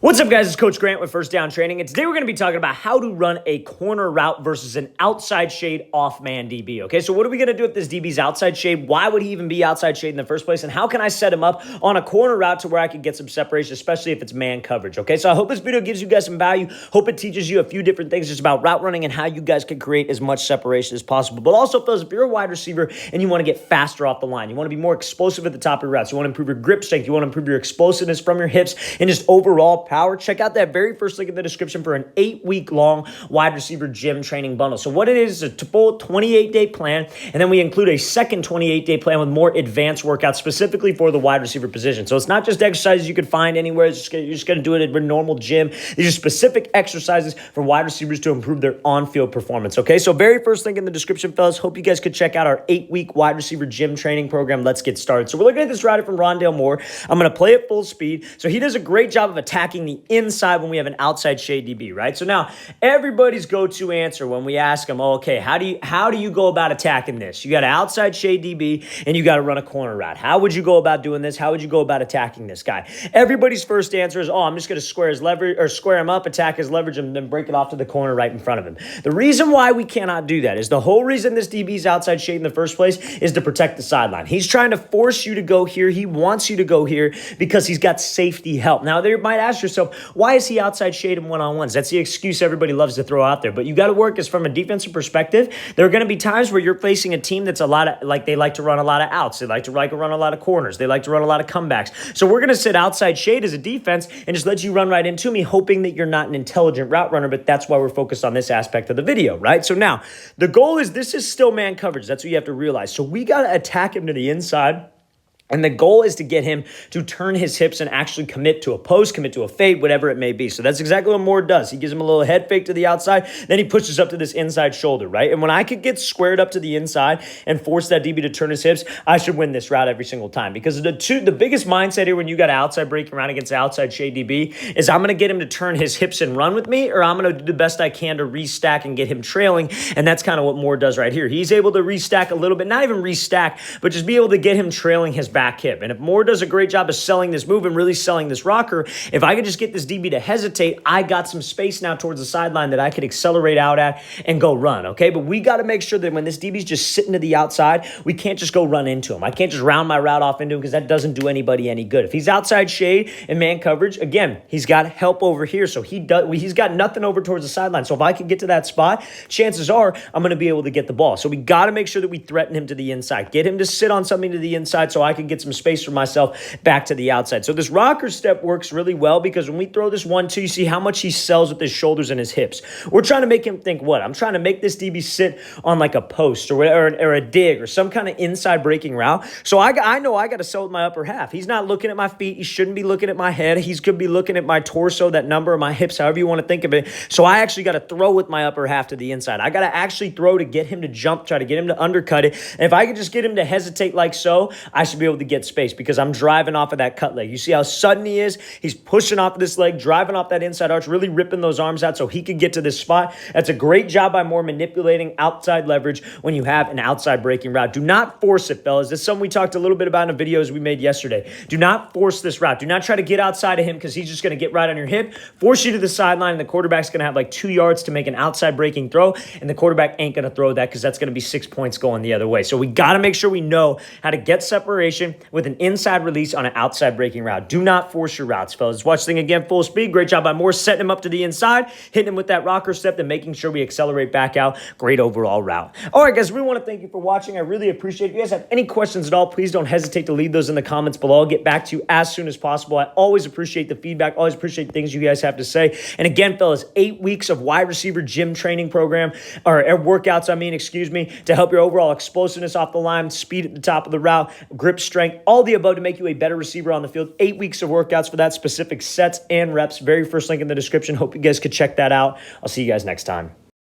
What's up, guys? It's Coach Grant with First Down Training, and today we're going to be talking about how to run a corner route versus an outside shade off-man DB, okay? So what are we going to do with this DB's outside shade? Why would he even be outside shade in the first place? And how can I set him up on a corner route to where I can get some separation, especially if it's man coverage, okay? So I hope this video gives you guys some value. Hope it teaches you a few different things just about route running and how you guys can create as much separation as possible. But also, fellas, if you're a wide receiver and you want to get faster off the line, you want to be more explosive at the top of your routes, you want to improve your grip strength, you want to improve your explosiveness from your hips and just overall power, check out that very first link in the description for an 8-week-long wide receiver gym training bundle. So what it is a full 28-day plan, and then we include a second 28-day plan with more advanced workouts specifically for the wide receiver position. So it's not just exercises you could find anywhere. You're just going to do it at a normal gym. These are specific exercises for wide receivers to improve their on-field performance, okay? So very first link in the description, fellas. Hope you guys could check out our 8-week wide receiver gym training program. Let's get started. So we're looking at this route from Rondale Moore. I'm going to play it full speed. So he does a great job of attacking the inside when we have an outside shade DB, right? So now everybody's go-to answer when we ask them, okay, how do you go about attacking this? You got an outside shade DB and you got to run a corner route. How would you go about doing this? How would you go about attacking this guy? Everybody's first answer is, I'm just going to square his leverage or square him up, attack his leverage, and then break it off to the corner right in front of him. The reason why we cannot do that is the whole reason this DB's outside shade in the first place is to protect the sideline. He's trying to force you to go here. He wants you to go here because he's got safety help. Now, you might ask yourself, why is he outside shade in one-on-ones? That's the excuse everybody loves to throw out there. But you got to work is from a defensive perspective. There are going to be times where you're facing a team that's a lot of, they like to run a lot of outs. They like to run a lot of corners. They like to run a lot of comebacks. So we're going to sit outside shade as a defense and just let you run right into me, hoping that you're not an intelligent route runner, but that's why we're focused on this aspect of the video, right? So now, the goal is this is still man coverage. That's what you have to realize. So we got to attack him to the inside. And the goal is to get him to turn his hips and actually commit to a post, commit to a fade, whatever it may be. So that's exactly what Moore does. He gives him a little head fake to the outside, then he pushes up to this inside shoulder, right? And when I could get squared up to the inside and force that DB to turn his hips, I should win this route every single time. Because the biggest mindset here when you got an outside breaking route against an outside shade DB is I'm going to get him to turn his hips and run with me, or I'm going to do the best I can to restack and get him trailing. And that's kind of what Moore does right here. He's able to restack a little bit, not even restack, but just be able to get him trailing his back hip. And if Moore does a great job of selling this move and really selling this rocker, if I could just get this DB to hesitate, I got some space now towards the sideline that I could accelerate out at and go run, okay? But we got to make sure that when this DB's just sitting to the outside, we can't just go run into him. I can't just round my route off into him because that doesn't do anybody any good. If he's outside shade and man coverage, again, he's got help over here, so he's got nothing over towards the sideline. So if I can get to that spot, chances are I'm going to be able to get the ball. So we got to make sure that we threaten him to the inside, get him to sit on something to the inside so I can get some space for myself back to the outside. So this rocker step works really well because when we throw this 1-2, you see how much he sells with his shoulders and his hips. We're trying to make him think what? I'm trying to make this DB sit on like a post or a dig or some kind of inside breaking route. So I know I got to sell with my upper half. He's not looking at my feet. He shouldn't be looking at my head. He's going to be looking at my torso, that number, my hips, however you want to think of it. So I actually got to throw with my upper half to the inside. I got to actually throw to get him to jump, try to get him to undercut it. And if I could just get him to hesitate like so, I should be able to get space because I'm driving off of that cut leg. You see how sudden he is? He's pushing off this leg, driving off that inside arch, really ripping those arms out so he could get to this spot. That's a great job by Moore manipulating outside leverage when you have an outside breaking route. Do not force it, fellas. This is something we talked a little bit about in the videos we made yesterday. Do not force this route. Do not try to get outside of him because he's just going to get right on your hip, force you to the sideline, and the quarterback's going to have like 2 yards to make an outside breaking throw, and the quarterback ain't going to throw that because that's going to be 6 points going the other way. So we got to make sure we know how to get separation with an inside release on an outside breaking route. Do not force your routes, fellas. Watch this thing again, full speed. Great job by Moore, setting him up to the inside, hitting him with that rocker step, and making sure we accelerate back out. Great overall route. All right, guys, we want to thank you for watching. I really appreciate it. If you guys have any questions at all, please don't hesitate to leave those in the comments below. I'll get back to you as soon as possible. I always appreciate the feedback, always appreciate the things you guys have to say. And again, fellas, 8 weeks of wide receiver gym training program, or workouts, to help your overall explosiveness off the line, speed at the top of the route, grip strength, all the above to make you a better receiver on the field. 8 weeks of workouts for that, specific sets and reps. Very first link in the description. Hope you guys could check that out. I'll see you guys next time.